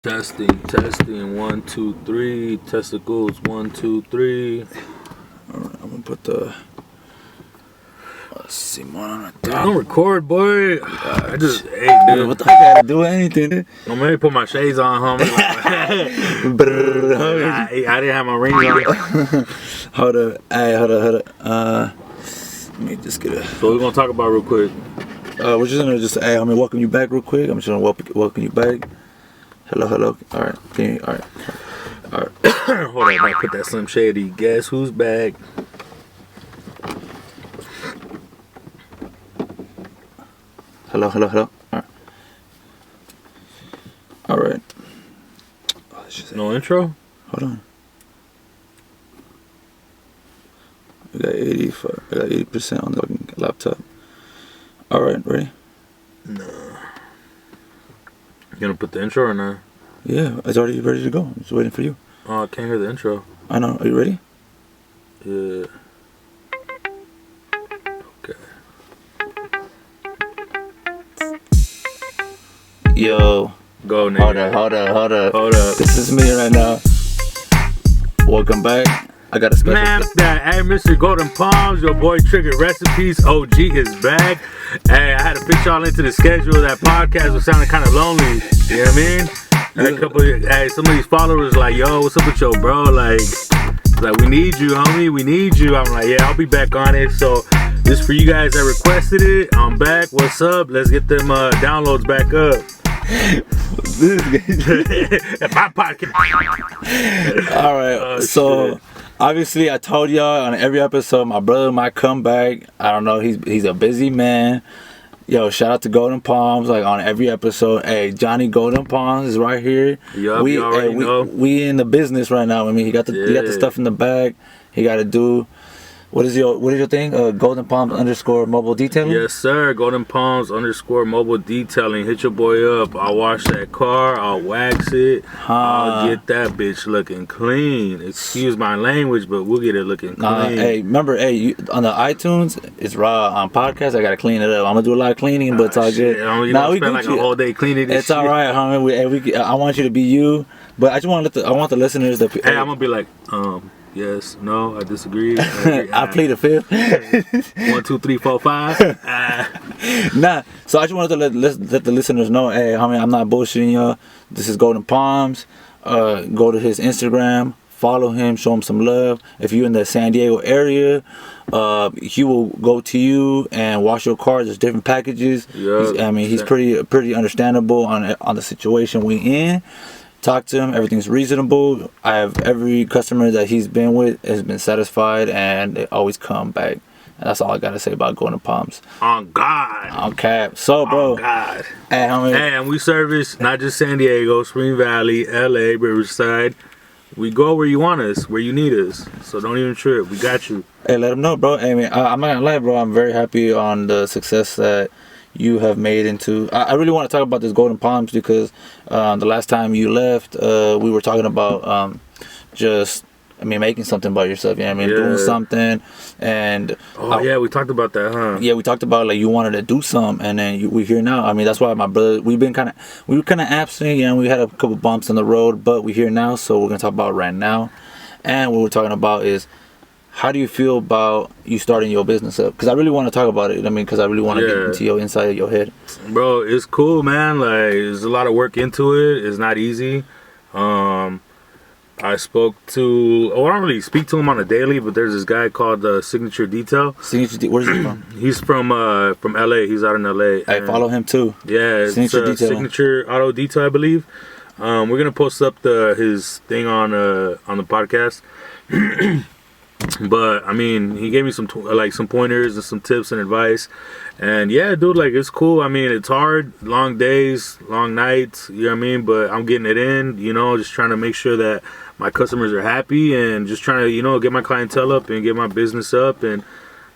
Testing, 1, 2, 3. Testicles, 1, 2, 3. Alright, I'm gonna put the Simon on the I don't record, boy. I just, hey, dude. What the heck? I gotta do anything. I'm gonna put my shades on, homie. I didn't have my ring on. Hold up. Let me just get a. So we're gonna talk about real quick. We're just gonna hey, I'm gonna welcome you back real quick. I'm just gonna welcome you back. Hello. Alright. Alright. Hold on, I gotta put that Slim Shady. Guess who's back? Hello. Alright. Oh, No intro? Hold on. We got 80% on the fucking laptop. Alright, ready? No. You gonna put the intro or not? Yeah, it's already ready to go. I'm just waiting for you. Oh, I can't hear the intro. I know. Are you ready? Yeah. Okay. Yo. Go, nigga. Hold up. This is me right now. Welcome back. I got a special. Man, that. Hey, Mr. Golden Palms, your boy Trigger Recipes OG is back. Hey, I had to fit y'all into the schedule. That podcast was sounding kind of lonely. You know what I mean? Some of these followers like, yo, what's up with your bro? Like, we need you, homie. We need you. I'm like, yeah, I'll be back on it. So this for you guys that requested it. I'm back. What's up? Let's get them downloads back up. My podcast. All right. So shit. Obviously, I told y'all on every episode, my brother might come back. I don't know. He's a busy man. Yo, shout out to Golden Palms. Like on every episode, hey, Johnny Golden Palms is right here. Yup, we already know. We in the business right now. I mean, he got the stuff in the bag. He got to do. What is your thing? Golden Palms _ mobile detailing? Yes, sir. Golden Palms _ mobile detailing. Hit your boy up. I'll wash that car. I'll wax it. I'll get that bitch looking clean. Excuse my language, but we'll get it looking clean. Hey, remember, on the iTunes, it's raw. On podcast, I gotta clean it up. I'm gonna do a lot of cleaning, but it's all good. We spend like a whole day cleaning this shit. It's all right, homie. I want you to be you, but I just want I want the listeners to. Hey, I'm gonna be like, yes, no, I disagree. I plead the fifth. 1, 2, 3, 4, 5. Nah. So I just wanted to let the listeners know, hey, homie, I'm not bullshitting y'all. This is Golden Palms. Go to his Instagram, follow him, show him some love. If you're in the San Diego area, he will go to you and wash your car. There's different packages. Yeah. He's pretty understandable on the situation we in. Talk to him. Everything's reasonable. I have every customer that he's been with has been satisfied, and they always come back. And that's all I gotta say about Golden Palms. On God. On cap. So, bro. On God. Hey, homie. Hey, and we service not just San Diego, Spring Valley, LA, Riverside. We go where you want us, where you need us. So don't even trip. We got you. Hey, let them know, bro. Hey, man, I'm not gonna lie, bro. I'm very happy on the success that you have made into. I really want to talk about this Golden Palms because the last time you left, we were talking about making something about yourself. You know what I mean? Doing something. And we talked about that, huh? Yeah, we talked about like you wanted to do something, and then we're here now. I mean, that's why my brother, we were kind of absent. You know, we had a couple bumps on the road, but we're here now, so we're gonna talk about it right now. And what we're talking about is, how do you feel about you starting your business up? Because I really want to talk about it. I mean, because I really want to get into your inside of your head. Bro, it's cool, man. Like, there's a lot of work into it. It's not easy. I spoke to. I don't really speak to him on a daily, but there's this guy called Signature Detail. Where's he from? He's from LA. He's out in LA. I follow him too. Yeah, Signature Auto Detail, I believe. We're gonna post up his thing on the podcast. But I mean, he gave me some pointers and some tips and advice, and yeah, dude, like it's cool. I mean, it's hard, long days, long nights, you know what I mean? But I'm getting it in, just trying to make sure that my customers are happy and just trying to, get my clientele up and get my business up. And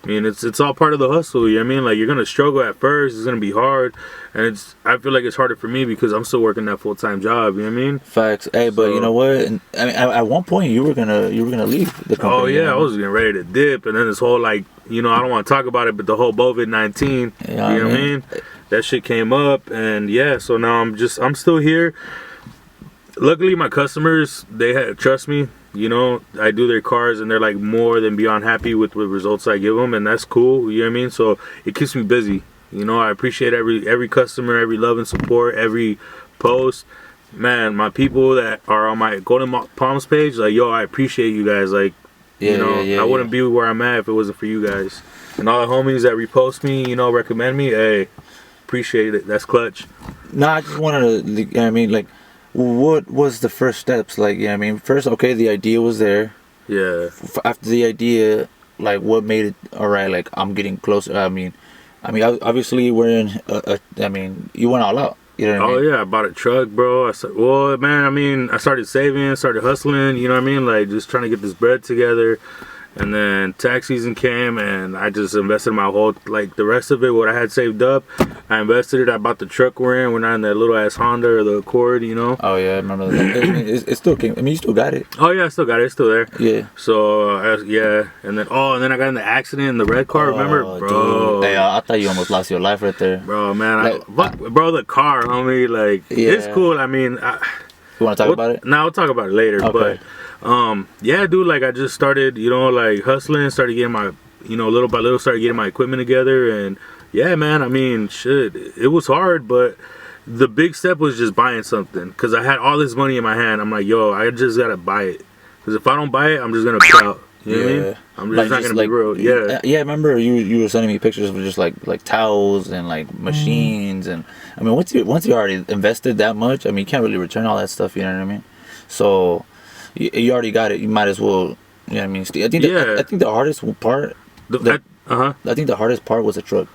I mean, it's all part of the hustle, you know what I mean? Like, you're gonna struggle at first, it's gonna be hard, and I feel like it's harder for me because I'm still working that full-time job, you know what I mean? Facts. Hey, but you know what? I mean, at one point you were gonna leave the company. Oh yeah, I was getting ready to dip, and then this whole I don't want to talk about it, but the whole COVID-19, you know what I mean? That shit came up, and yeah, so now I'm still here. luckily my customers, trust me. You know, I do their cars and they're like more than beyond happy with the results I give them, and that's cool. You know what I mean? So it keeps me busy. You know, I appreciate every customer, every love and support, every post. Man, my people that are on my Golden Palms page, like, yo, I appreciate you guys. Like, you know, I wouldn't be where I'm at if it wasn't for you guys. And all the homies that repost me, you know, recommend me, hey, appreciate it. That's clutch. No, I just wanted to, you know what I mean, like, what was the first steps? Like, you know what I mean, first, okay, the idea was there. Yeah. After the idea, like, what made it, all right, like, I'm getting closer. I mean, obviously, we're in, I mean, you went all out. You know what I mean? Yeah, I bought a truck, bro. Well, man, I mean, I started saving, started hustling, you know what I mean? Like, just trying to get this bread together. And then tax season came, and I just invested my whole, like, the rest of it, what I had saved up, I invested it. I bought the truck we're in. We're not in that little ass Honda or the Accord, you know? Oh, yeah, I remember that. It still came. I mean, you still got it. Oh, yeah, I still got it. It's still there. Yeah. So, yeah. And then I got in the accident in the red car, remember? Bro. Dude. Hey, I thought you almost lost your life right there. Bro, man. Bro, the car, homie, like, it's cool. I mean, you want to talk about it? No, we'll talk about it later. Okay. But, yeah, dude, like, I just started, you know, like, hustling, started getting my, you know, little by little, started getting my equipment together. And, yeah, man, I mean, shit, it was hard, but the big step was just buying something. Because I had all this money in my hand. I'm like, yo, I just got to buy it. Because if I don't buy it, I'm just going to be out. You know what I mean? I'm just not going to be real. Yeah. Yeah, I remember you were sending me pictures of just, like towels and, like, machines. And, I mean, once you already invested that much, I mean, you can't really return all that stuff, you know what I mean? So, you already got it. You might as well, you know what I mean? I think the hardest part, I think the hardest part was the truck.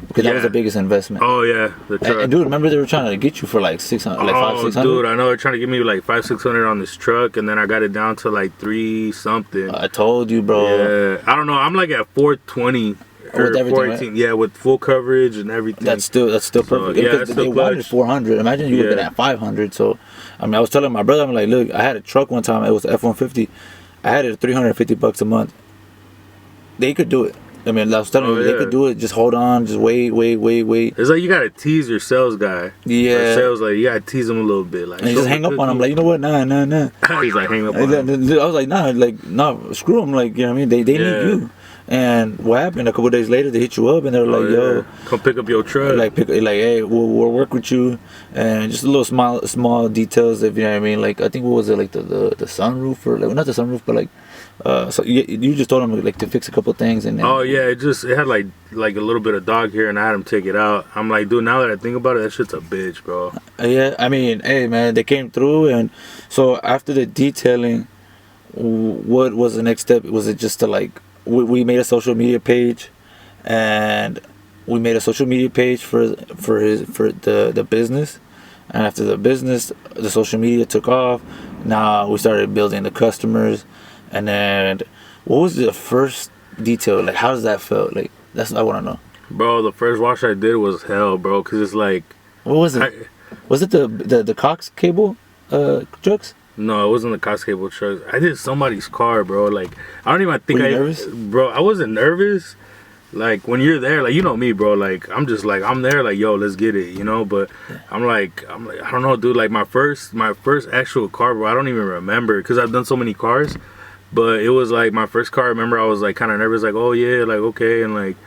Because that was the biggest investment. Oh, yeah, the truck. And dude, remember they were trying to get you for like 600, like 500-600? Dude, I know they're trying to give me like 500-600 on this truck, and then I got it down to like 3 something. I told you, bro. Yeah, I don't know. I'm like at 420 or 418. Right? Yeah, with full coverage and everything. That's still perfect. Yeah, that's they wanted 400. Imagine you would have been at 500. So, I mean, I was telling my brother, I'm like, look, I had a truck one time. It was F-150. I had it at $350 a month. They could do it. I mean, I was telling you, they could do it. Just hold on. Just wait. It's like you gotta tease your sales guy. Yeah. Sales, like, you gotta tease him a little bit. Like, and just hang up on him. Like, you know what? Nah. He's like, hang up on him. I was like, nah, screw him. Like, you know what I mean? They need you. And what happened? A couple of days later, they hit you up and they're like, "Yo, come pick up your truck." Like, hey, we'll work with you, and just a little small details. If you know what I mean. Like, I think what was it, like the sunroof, or like not the sunroof, but like, so you just told him like to fix a couple things, and then, it had like a little bit of dog hair, and I had him take it out. I'm like, dude, now that I think about it, that shit's a bitch, bro. Yeah, I mean, hey man, they came through, and so after the detailing, what was the next step? Was it just to like? We made a social media page, and we made a social media page for the business, and after the business, the social media took off. Now we started building the customers, and then what was the first detail? Like, how does that feel? Like, that's what I want to know. Bro, the first wash I did was hell, bro, because it's like, what was it? Was it the Cox cable trucks? No, it wasn't the Cox cable truck. I did somebody's car, bro. Like, I don't even think Were you nervous? Bro, I wasn't nervous. Like, when you're there, like, you know me, bro. Like, I'm just like, I'm there, like, yo, let's get it, you know. But I'm like, I don't know, dude. Like, my first actual car, bro. I don't even remember because I've done so many cars. But it was like my first car. I remember I was like kind of nervous, like, oh yeah, like okay, and like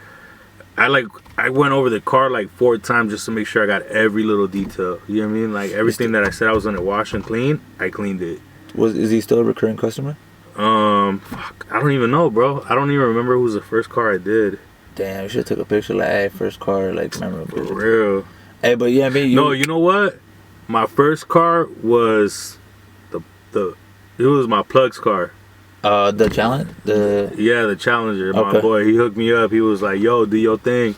I went over the car like 4 times just to make sure I got every little detail. You know what I mean? Like, everything that I said I was gonna wash and clean, I cleaned it. Is he still a recurring customer? Fuck, I don't even know, bro. I don't even remember who was the first car I did. Damn, you should have took a picture like, hey, first car, like, memorable. For real. Hey, but yeah, I mean, no, you know what? My first car was it was my plug's car. The Challenger? The Challenger. Okay. My boy, he hooked me up. He was like, yo, do your thing.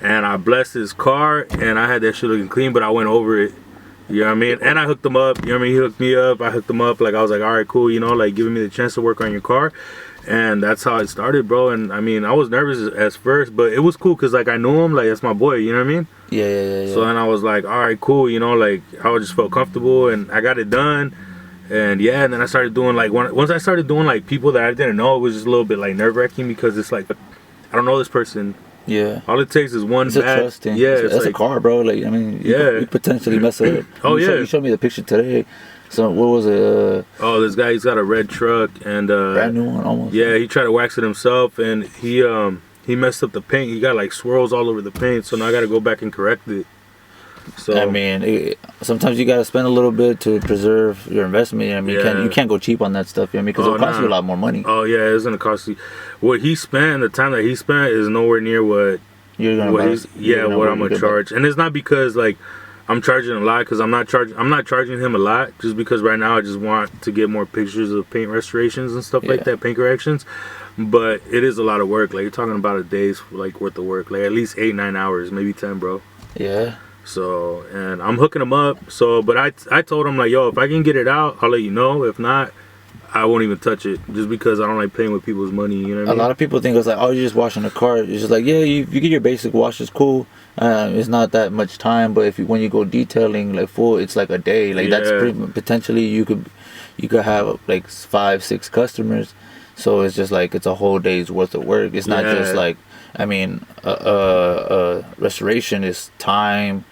And I blessed his car, and I had that shit looking clean, but I went over it. You know what I mean? And I hooked him up. You know what I mean? He hooked me up. I hooked him up. Like, I was like, all right, cool. You know, like, giving me the chance to work on your car. And that's how it started, bro. And, I mean, I was nervous at first, but it was cool because, like, I knew him. Like, that's my boy. You know what I mean? Yeah. So then I was like, all right, cool. You know, like, I just felt comfortable, and I got it done. And yeah, and then I started doing like once I started doing like people that I didn't know, it was just a little bit like nerve-wracking because it's like I don't know this person. Yeah. All it takes is one it's bad. A trust thing. Yeah, it's like, a car, bro. Like, I mean, you potentially mess it up. You showed me the picture today. So what was it? Oh, this guy, he's got a red truck and Brand new one almost. yeah, he tried to wax it himself and he messed up the paint. He got like swirls all over the paint, so now I got to go back and correct it. So I mean, sometimes you gotta spend a little bit to preserve your investment. I mean, you can't go cheap on that stuff. You know what I mean? Because it'll cost you a lot more money. Oh yeah, it's gonna cost you. What he spent, the time that he spent, is nowhere near what What I'm gonna charge. And it's not because like I'm charging a lot, because I'm not charging him a lot, just because right now I just want to get more pictures of paint restorations and stuff like that, paint corrections. But it is a lot of work. Like you're talking about a day's like worth of work, like at least 8-9 hours, maybe 10, bro. Yeah. So, and I'm hooking him up. So, but I told him like, yo, if I can get it out, I'll let you know. If not, I won't even touch it, just because I don't like playing with people's money. You know what I mean? A lot of people think it's like, oh, you're just washing the car. It's just like, yeah, you get your basic wash, it's cool. It's not that much time, but when you go detailing like full, it's like a day. Like that's potentially you could have like 5-6 customers. So it's just like it's a whole day's worth of work. It's not just like, I mean, restoration is time,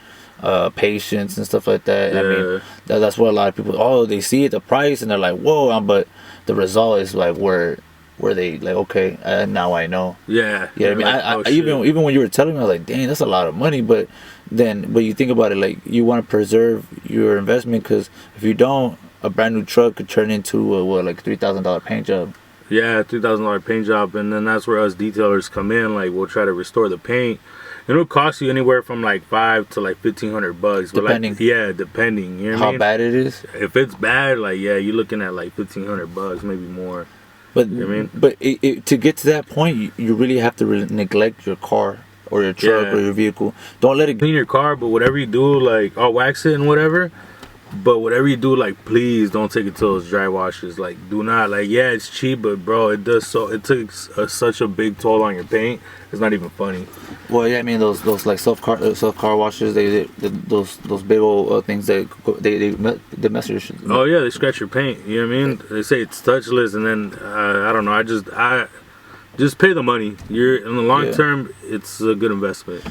patience and stuff like that. I mean, that's what a lot of people, they see it, the price, and they're like, whoa, but the result is like where they like, okay, now I know. Yeah. I mean, like, even when you were telling me, I was like, dang, that's a lot of money. But you think about it, like you want to preserve your investment, because if you don't, a brand new truck could turn into like $3,000 paint job. Yeah, $3,000 paint job, and then that's where us detailers come in. Like we'll try to restore the paint. It'll cost you anywhere from like $500 to like $1,500. Depending. Like, depending. You know how bad it is. If it's bad, like you're looking at like $1,500, maybe more. But you know what I mean? But to get to that point, you really have to neglect your car or your truck or your vehicle. Don't let it clean your car. But whatever you do, like I'll wax it and whatever. But whatever you do, like please don't take it to those dry washes. Like do not, like it's cheap, but bro, it takes such a big toll on your paint. It's not even funny. Well, yeah, I mean those like self car washes, those big old things that they mess your shit. Oh yeah, they scratch your paint. You know what I mean? They say it's touchless, and then I don't know. I just pay the money. You're in the long term, it's a good investment.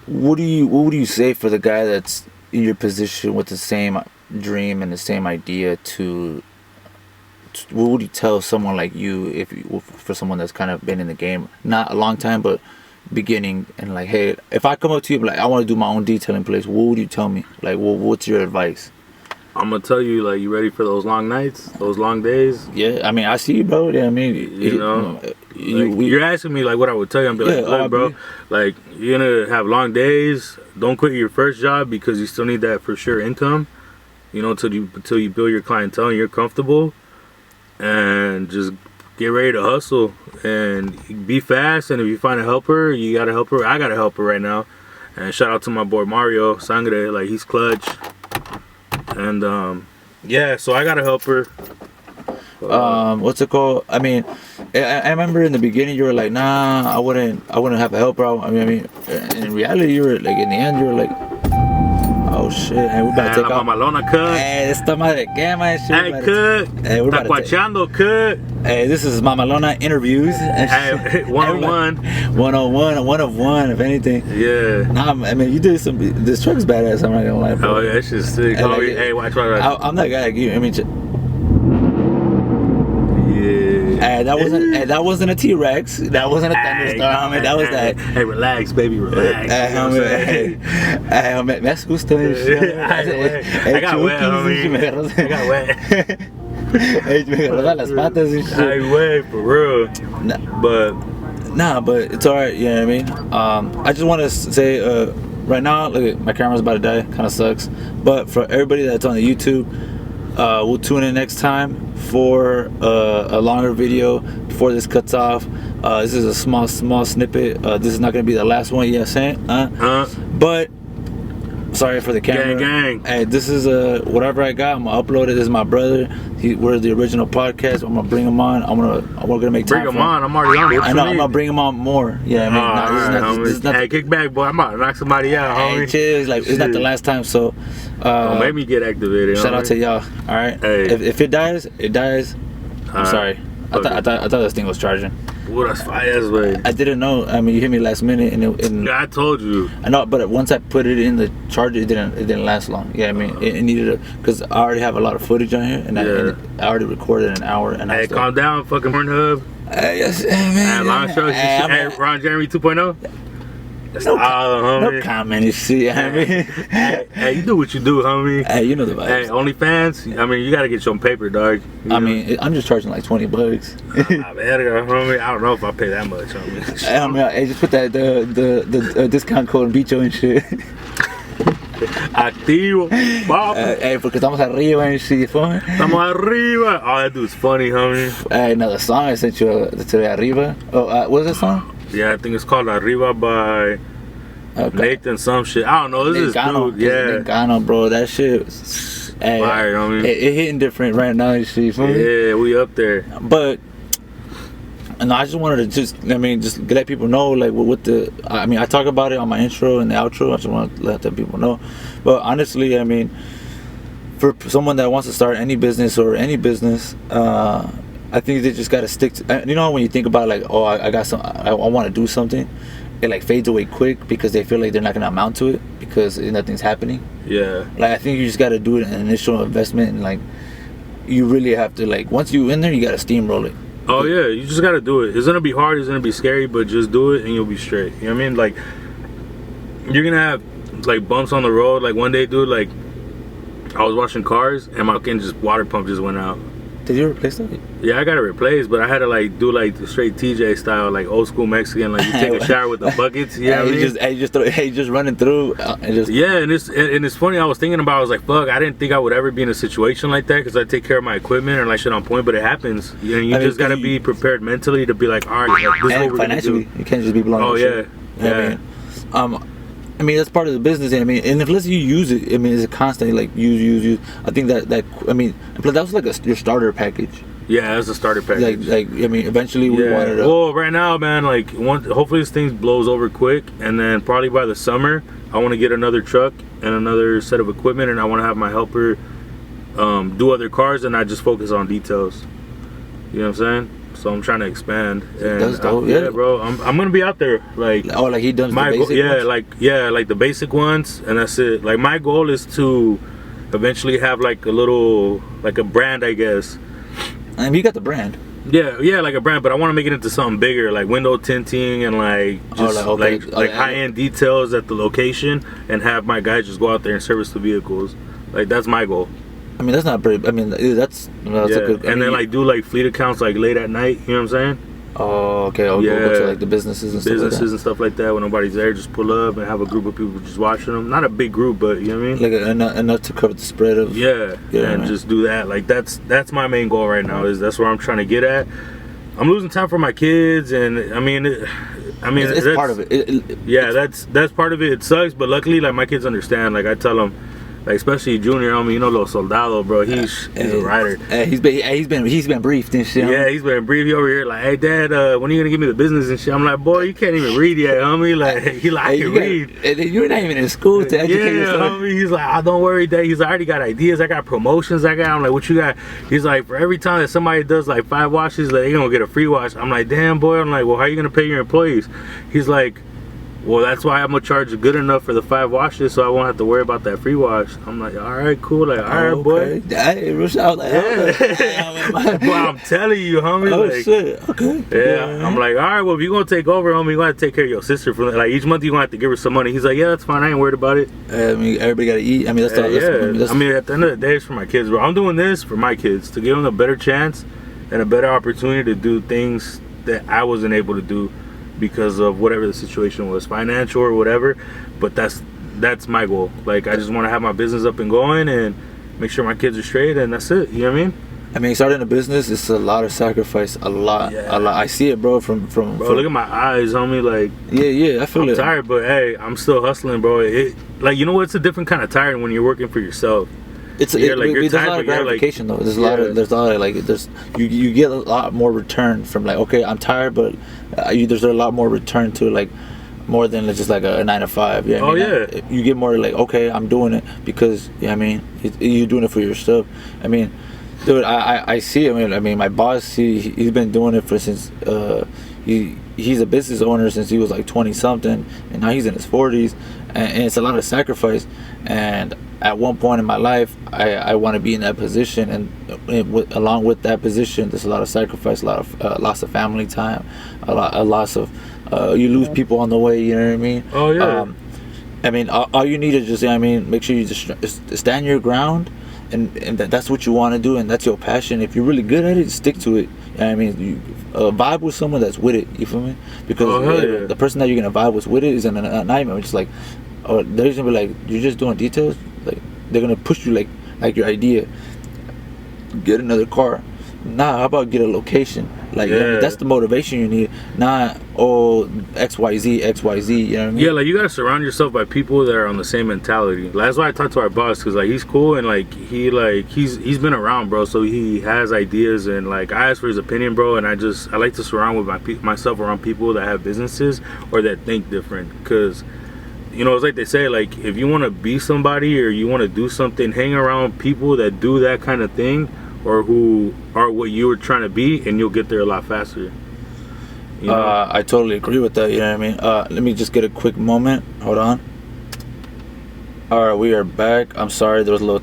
What would you say for the guy that's in your position with the same dream and the same idea what would you tell someone like you, for someone that's kind of been in the game not a long time but beginning, and like, hey, if I come up to you like I want to do my own detailing place, what would you tell me? Like, what's your advice? I'm gonna tell you, like, you ready for those long nights, those long days? Yeah, I mean, I see you, bro. Yeah, I mean, you're asking me like what I would tell you. I'm be like, look, bro, like you're gonna have long days. Don't quit your first job, because you still need that for sure income. You know, till you build your clientele and you're comfortable, and just get ready to hustle and be fast. And if you find a helper, you got a helper. I got a helper right now, and shout out to my boy Mario Sangre. Like he's clutch. And so I got a helper. What's it called? I mean, I remember in the beginning you were like, nah, I wouldn't have a helper. I mean, in reality you were like, in the end you were like, oh shit, hey, we about to take off. Mamalona cut. Hey, esta madre quema and shit. Hey, cut. Hey, we're about to Tacuacheando, cut. Hey, this is Mamalona interviews. Hey, 101. 101, 1 of 1, if anything. Yeah. Nah, I mean, you did this truck's badass, I'm not gonna lie, bro. Oh yeah, that shit's sick. Hey, like, hey, watch. I'm that guy like you. I mean, yeah. That wasn't a T-Rex. That wasn't a thunderstorm. That was that. Hey, relax, baby, relax. Hey, me asusta. I got wet, homie. I got wet. Hey, me agarró las patas and shit. Hey, wet, for real. But it's alright. You know what I mean? I just want to say, right now, look, my camera's about to die. Kind of sucks. But for everybody that's on the YouTube, we'll tune in next time for a longer video before this cuts off. This is a small snippet. This is not going to be the last one. Yeah, saying. But sorry for the camera. Gang. Hey, this is whatever I got. I'm gonna upload it. This is my brother. We're the original podcast. I'm gonna bring him on. We're gonna make time. Bring him on. I'm already on it. I know. I'm gonna bring him on more. Yeah, I mean, this is not. Hey, kick back, boy. I'm about to knock somebody out, homie. Hey, cheers. Like, it's not the last time, so. Don't make me get activated. Shout out to y'all. All right. Hey. If it dies, it dies. I'm sorry. I thought this thing was charging. Well, that's fire, way. I didn't know. I mean, you hit me last minute, and Yeah, I told you. I know, but once I put it in the charger, it didn't last long. Yeah, I mean, it needed because I already have a lot of footage on here, and I already recorded an hour. And hey, calm down, fucking Pornhub. Yes, man. Long show, Ron Jeremy 2.0. That's no comment and shit. I mean, hey, you do what you do, homie. Hey, you know the vibes. Hey, OnlyFans. I mean, you gotta get your own paper, dog. I mean, I'm just charging like $20. Homie, I don't know if I pay that much, homie. I mean, hey, just put that the discount code and beat you and shit. Activo, Bob. Hey, porque estamos arriba and shit. Estamos arriba. Oh, that dude's funny, homie. Hey, another song I sent you today, Arriba. Oh, what is that song? Yeah, I think it's called Arriba by Nathan some shit. I don't know. This is dude. Yeah. Ghana, bro. That shit. Hey, fire, homie. It hitting different right now and shit. Yeah, we up there. But. And I just wanted to just let people know, like, what the, I mean, I talk about it on my intro and the outro. I just want to let the people know. But honestly, I mean, for someone that wants to start any business, I think they just got to stick to, you know, when you think about, like, oh, I want to do something, it, like, fades away quick because they feel like they're not going to amount to it because nothing's happening. Yeah. Like, I think you just got to do it, an initial investment, and, like, you really have to, like, once you're in there, you got to steamroll it. Oh yeah, you just gotta do it. It's gonna be hard, it's gonna be scary, but just do it and you'll be straight. You know what I mean? Like, you're gonna have like bumps on the road. Like one day, dude, like I was washing cars and my fucking water pump just went out. Did you replace it? Yeah, I got it replaced, but I had to like do like the straight TJ style, like old school Mexican. Like you take a shower with the buckets. Yeah, you know just running through. And just yeah, and it's funny. I was thinking about. I was like, fuck, I didn't think I would ever be in a situation like that because I take care of my equipment and like shit on point. But it happens. And you just gotta be prepared mentally to be like, all right, like, this is what we're financially, gonna do. you can't just be blown. Oh yeah, yeah. I mean that's part of the business. I mean, and if let's you use it, I mean, it's a constant like use. I think that I mean, that was like your starter package. Yeah, that's a starter package. Like I mean, eventually we wanted to. Well, right now, man, like hopefully this thing blows over quick, and then probably by the summer, I want to get another truck and another set of equipment, and I want to have my helper do other cars, and not just focus on details. You know what I'm saying? So I'm trying to expand. And that's dope. Yeah, bro. I'm gonna be out there, like. Oh, like he does my the basic ones? like the basic ones, and that's it. Like my goal is to eventually have like a brand, I guess. And you got the brand. Yeah, like a brand, but I want to make it into something bigger, like window tinting and like just like high-end details at the location, and have my guys just go out there and service the vehicles. Like that's my goal. I mean, that's not pretty. I mean, that's a good. And then like do like fleet accounts like late at night. You know what I'm saying? Oh, okay. I'll go to like the businesses and stuff like that. When nobody's there, just pull up and have a group of people just watching them. Not a big group, but you know what I mean. Like enough to cover the spread of. And just do that. Like that's my main goal right now. That's where I'm trying to get at. I'm losing time for my kids, and it's part of it. That's part of it. It sucks, but luckily, like my kids understand. Like I tell them. Like especially Junior, you know, Los Soldado, bro. He's a rider. He's been briefed and shit. Yeah, he's been briefed. He over here like, hey Dad, when are you gonna give me the business and shit? I'm like, boy, you can't even read yet, homie. Like I can read. You're not even in school to educate yourself. Homie. He's like, oh, don't worry, Dad. He's like, I already got ideas. I got promotions. I'm like, what you got? He's like, for every time that somebody does like 5 washes, like, they gonna get a free wash. I'm like, damn, boy. I'm like, well, how are you gonna pay your employees? He's like, well, that's why I'm gonna charge good enough for the 5 washes, so I won't have to worry about that free wash. I'm like, all right, cool, like, all right, boy. Hey, Rush, I was like, well, I'm telling you, homie. Oh like, shit, okay. Yeah, I'm like, all right, well, if you're gonna take over, homie, you're gonna have to take care of your sister for like each month. You're gonna have to give her some money. He's like, yeah, that's fine. I ain't worried about it. I mean, everybody gotta eat. I mean, that's I mean, at the end of the day, it's for my kids, bro. I'm doing this for my kids to give them a better chance and a better opportunity to do things that I wasn't able to do because of whatever the situation was, financial or whatever. But that's my goal. Like, I just want to have my business up and going and make sure my kids are straight, and that's it. You know what I mean? I mean, starting a business is a lot of sacrifice, a lot. I see it, bro. From look at my eyes, homie. Like, yeah, I feel it. I'm tired, but hey, I'm still hustling, bro. Like, you know what? It's a different kind of tired when you're working for yourself. There's a lot of gratification though. There's a lot of like you get a lot more return from like, okay, I'm tired, but there's a lot more return to like more than just like a 9 to 5. Yeah. You get more like, okay, I'm doing it because I mean you're doing it for yourself. I mean, Dude, I see. I mean, my boss, he's been doing it since he's a business owner since he was like 20 something, and now he's in his 40s, and it's a lot of sacrifice. And at one point in my life, I want to be in that position, and along with that position, there's a lot of sacrifice, a lot of loss of family time, a loss of you lose people on the way. You know what I mean? Oh yeah. I mean, all you need is just, make sure you just stand your ground, and that's what you want to do, and that's your passion. If you're really good at it, just stick to it. You vibe with someone that's with it. You feel me? Because the person that you're gonna vibe with it is in a nightmare. It's just like, or they're just gonna be like, you're just doing details. Like they're gonna push you like your idea. Get another car. Nah, how about get a location? Like that's the motivation you need. Not XYZ. You know what I mean? Yeah, like you gotta surround yourself by people that are on the same mentality. Like, that's why I talked to our boss, because like he's cool, and like he's been around, bro. So he has ideas, and like I ask for his opinion, bro. And I like to surround with myself around people that have businesses or that think different, because it's like they say, like if you want to be somebody or you want to do something, hang around people that do that kind of thing, or who are what you were trying to be, and you'll get there a lot faster. I totally agree with that. You know what I mean? Let me just get a quick moment. Hold on. All right, we are back. I'm sorry, there was a little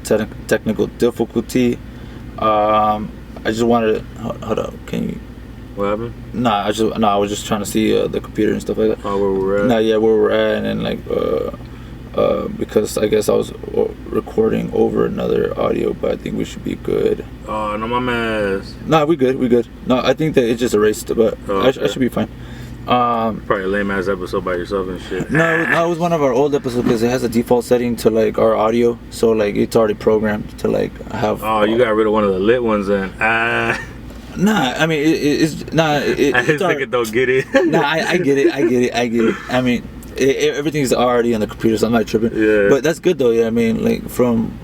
technical difficulty. I just wanted to hold up. Can you? What happened? I was just trying to see the computer and stuff like that. Oh, where we're at? Where we're at, and then like because I guess I was recording over another audio, but I think we should be good. Oh, no, my ass. Nah, we good. No, I think that it just erased, but I should be fine. Probably a lame ass episode by yourself and shit. No, it was one of our old episodes because it has a default setting to like our audio, so like it's already programmed to like have. Oh, you got rid of one of the lit ones then. Nah, I mean it's nah. His nigga don't get it. Nah, I get it. I mean, everything's already on the computer, so I'm not tripping. Yeah. But that's good though. Yeah, I mean, like from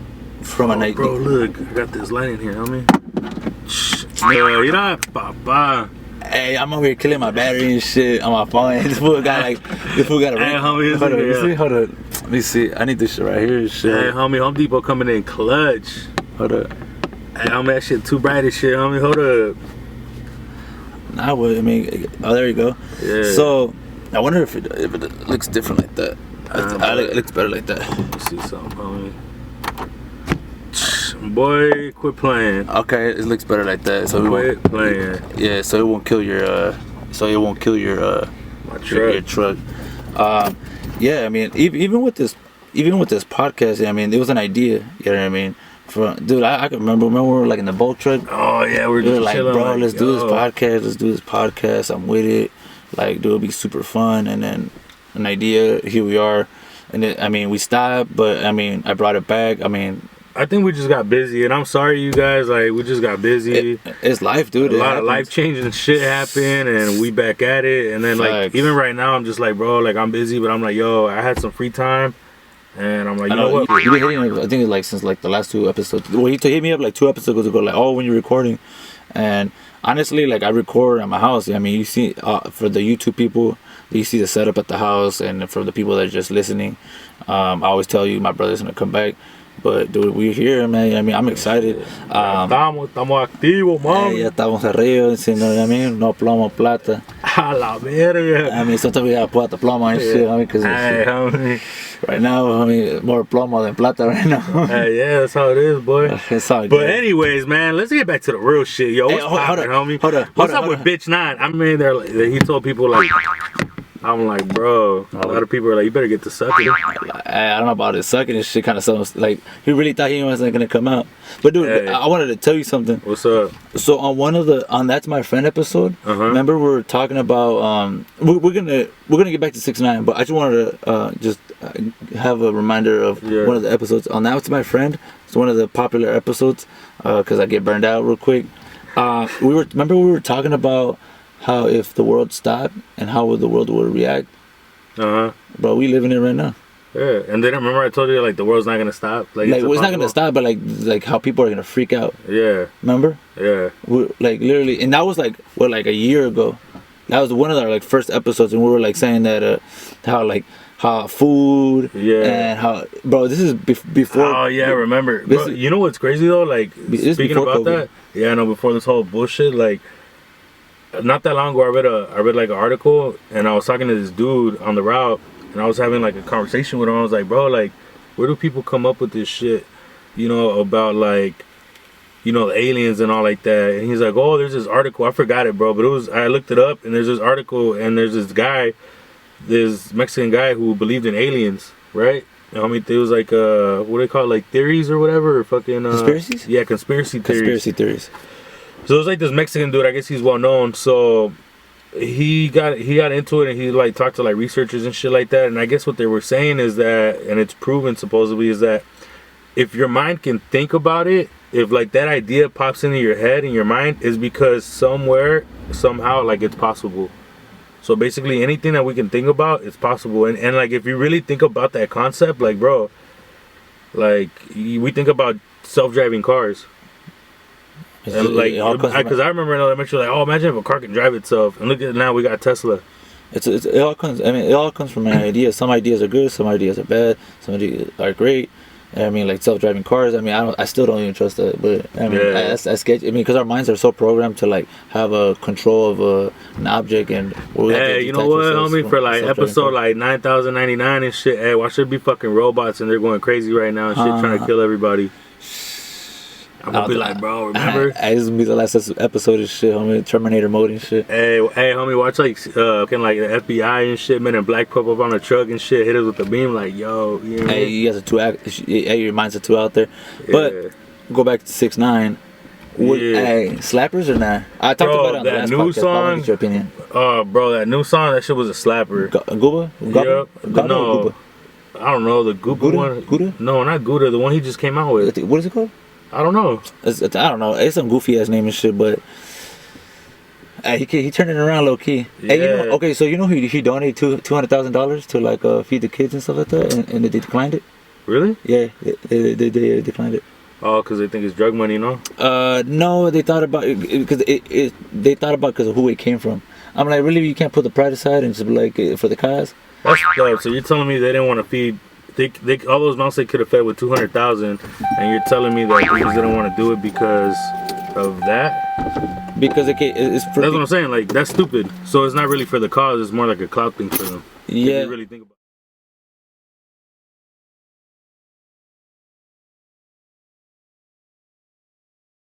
a night. Bro, look, I got this light in here, homie. Yo, papa. Hey, I'm over here killing my battery and shit on my phone. This fool got a Hey, homie, hold on. Let me see. I need this shit right here and shit. Hey, homie, Home Depot coming in clutch. Hold up. Hey, homie, that shit too bright as shit, homie. Hold up. Nah, well, I mean, oh, there you go. Yeah. So, I wonder if it looks different like that. It looks better like that. Let me see something, homie. Boy, quit playing. Okay, it looks better like that. So quit playing. Yeah, so it won't kill your. My truck. Your truck. Yeah, I mean, even with this podcast, I mean, it was an idea. You know what I mean? Dude, I can remember we were like in the bulk truck. Oh yeah, we were like, chilling, bro, let's do this podcast. I'm with it. Like, dude, it'll be super fun. And then an idea, here we are. And I mean, we stopped, but I mean, I brought it back. I mean, I think we just got busy, and I'm sorry, you guys. Like, we just got busy. It's life, dude. A lot of life-changing shit happened, and we back at it. And then, like, even right now, I'm just like, bro, like, I'm busy, but I'm like, yo, I had some free time, and I'm like, you know what? You've been hitting, I think, like, since, like, the last 2 episodes. Well, he hit me up, like, 2 episodes ago, like, oh, when you're recording. And honestly, like, I record at my house. I mean, you see, for the YouTube people, you see the setup at the house, and for the people that are just listening, I always tell you my brother's going to come back. But dude, we're here, man. I mean, I'm excited. Estamos activos, mami. Ya estamos arriba, you know what I mean? No plomo, plata. A la verga. I mean, sometimes we got plata, plomo and shit, I mean, because right now, I mean, more plomo than plata right now. Yeah, that's how it is, boy. It's all but good. Anyways, man, let's get back to the real shit. Yo, what's poppin', homie? What's up with Bitch 9? I mean, he told people, like, I'm like, bro, a lot of people are like, you better get to sucking. I don't know about it sucking and shit. Kind of sounds like he really thought he wasn't gonna come out. But dude, hey, I wanted to tell you something. What's up? So on That's My Friend episode, remember we were talking about we're gonna get back to 6ix9ine, but I just wanted to just have a reminder of one of the episodes on That's My Friend. It's one of the popular episodes because I get burned out real quick. We were talking about how if the world stopped and how the world would react. Bro, we living it right now. Yeah, and then remember I told you like the world's not gonna stop. Like it's not gonna stop, but like how people are gonna freak out. Yeah. Remember? Yeah. Like literally, and that was like like a year ago. That was one of our like first episodes, and we were like saying that how how food, and how, bro, this is before. Oh yeah, I remember. Bro, you know what's crazy though? Like speaking about COVID. That, yeah, no, before this whole bullshit, like not that long ago, I read like an article, and I was talking to this dude on the route, and I was having like a conversation with him. I was like, bro, like, where do people come up with this shit? You know, about like, you know, the aliens and all like that. And he's like, oh, there's this article. I forgot it, bro, but it was, I looked it up, and there's this article, and there's this guy, this Mexican guy who believed in aliens, right? I mean, it was like what do they call it, like theories or whatever, or fucking conspiracies. Yeah, conspiracy theories. Conspiracy theories. So it was like this Mexican dude. I guess he's well known. So he got into it, and he like talked to like researchers and shit like that. And I guess what they were saying is that, and it's proven supposedly, is that if your mind can think about it, if like that idea pops into your head and your mind, is because somewhere, somehow, like it's possible. So basically anything that we can think about, it's possible. And like if you really think about that concept, like bro, like we think about self-driving cars. And like, because I remember in elementary, like, oh, imagine if a car can drive itself. And look at it now, we got Tesla. It all comes. I mean, it all comes from an idea. Some ideas are good, some ideas are bad, some ideas are great. I mean, like self-driving cars. I mean, I still don't even trust that. But I mean, I sketch. I mean, because our minds are so programmed to like have a control of an object, and hey, you know what, homie? For like episode like 9099 and shit, hey, why should be fucking robots and they're going crazy right now and shit, trying to kill everybody. I'm gonna be like, bro, remember? This is gonna be the last episode of shit, homie. Terminator mode and shit. Hey, homie, watch like the FBI and shit, man, and Black pop up on a truck and shit, hit us with the beam, like, yo, you know. Hey, you guys are your minds are too out there. But go back to 6ix9ine. Hey, slappers or not? I talked about it on the last podcast. Song, get your opinion. Bro, that new song, that shit was a slapper. Gooba? Yep. No, I don't know, the Gooba one. Gouda? No, not Gouda, the one he just came out with. What is it called? I don't know. I don't know. It's some goofy ass name and shit, but he turned it around low key. Yeah. Hey, okay, so you know he donated $200,000 to like feed the kids and stuff like that, and they declined it. Really? Yeah, they declined it. Oh, because they think it's drug money, no? No, they thought about it because they thought about because of who it came from. I'm like, really, you can't put the pride aside and just be like for the cause. That's dope. So you're telling me they didn't want to feed? They all those amounts they could have fed with 200,000, and you're telling me that they just didn't want to do it because of that? Because it's for. That's what I'm saying. Like, that's stupid. So it's not really for the cause. It's more like a clout thing for them. Yeah. If you really think about it.